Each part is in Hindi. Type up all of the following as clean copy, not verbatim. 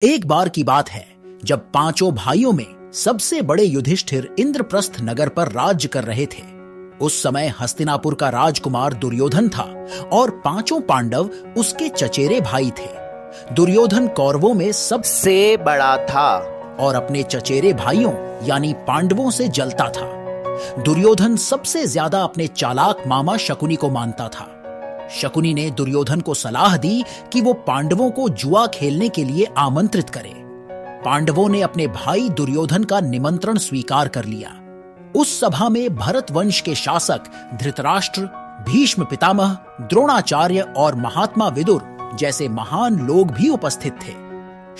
एक बार की बात है जब पांचों भाइयों में सबसे बड़े युधिष्ठिर इंद्रप्रस्थ नगर पर राज्य कर रहे थे। उस समय हस्तिनापुर का राजकुमार दुर्योधन था और पांचों पांडव उसके चचेरे भाई थे। दुर्योधन कौरवों में सबसे बड़ा था और अपने चचेरे भाइयों यानी पांडवों से जलता था। दुर्योधन सबसे ज्यादा अपने चालाक मामा शकुनी को मानता था। शकुनी ने दुर्योधन को सलाह दी कि वो पांडवों को जुआ खेलने के लिए आमंत्रित करे। पांडवों ने अपने भाई दुर्योधन का निमंत्रण स्वीकार कर लिया। उस सभा में भरत वंश के शासक धृतराष्ट्र, भीष्म पितामह, द्रोणाचार्य और महात्मा विदुर जैसे महान लोग भी उपस्थित थे।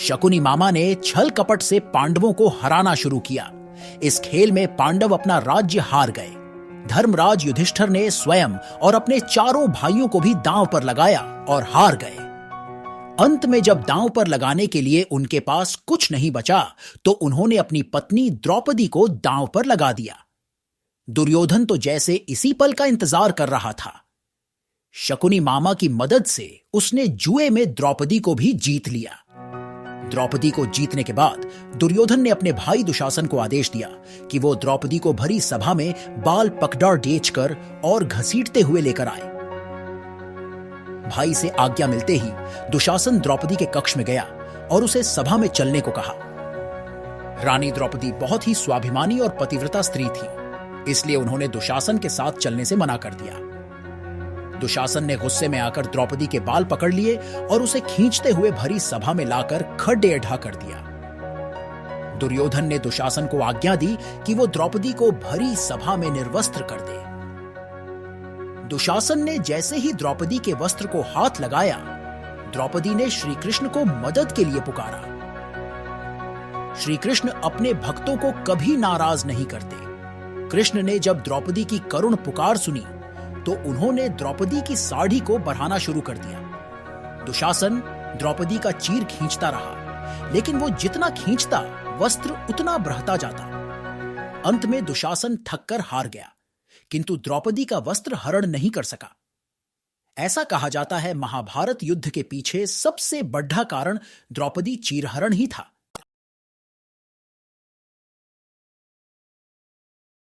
शकुनी मामा ने छल कपट से पांडवों को हराना शुरू किया। इस खेल में पांडव अपना राज्य हार गए। धर्मराज युधिष्ठिर ने स्वयं और अपने चारों भाइयों को भी दांव पर लगाया और हार गए। अंत में जब दांव पर लगाने के लिए उनके पास कुछ नहीं बचा तो उन्होंने अपनी पत्नी द्रौपदी को दांव पर लगा दिया। दुर्योधन तो जैसे इसी पल का इंतजार कर रहा था। शकुनी मामा की मदद से उसने जुए में द्रौपदी को भी जीत लिया। द्रौपदी को जीतने के बाद दुर्योधन ने अपने भाई दुशासन को आदेश दिया कि वो द्रौपदी को भरी सभा में बाल पकड़ा बेचकर और घसीटते हुए लेकर आए। भाई से आज्ञा मिलते ही दुशासन द्रौपदी के कक्ष में गया और उसे सभा में चलने को कहा। रानी द्रौपदी बहुत ही स्वाभिमानी और पतिव्रता स्त्री थी, इसलिए उन्होंने दुशासन के साथ चलने से मना कर दिया। दुशासन ने गुस्से में आकर द्रौपदी के बाल पकड़ लिए और उसे खींचते हुए भरी सभा में लाकर खड्डे ढा कर दिया। दुर्योधन ने दुशासन को आज्ञा दी कि वो द्रौपदी को भरी सभा में निर्वस्त्र कर दे। दुशासन ने जैसे ही द्रौपदी के वस्त्र को हाथ लगाया, द्रौपदी ने श्री कृष्ण को मदद के लिए पुकारा। श्री कृष्ण अपने भक्तों को कभी नाराज नहीं करते। कृष्ण ने जब द्रौपदी की करुण पुकार सुनी तो उन्होंने द्रौपदी की साड़ी को बढ़ाना शुरू कर दिया। दुशासन द्रौपदी का चीर खींचता रहा, लेकिन वो जितना खींचता वस्त्र उतना बढ़ता जाता। अंत में दुशासन थककर हार गया, किंतु द्रौपदी का वस्त्र हरण नहीं कर सका। ऐसा कहा जाता है महाभारत युद्ध के पीछे सबसे बड़ा कारण द्रौपदी चीरहरण ही था।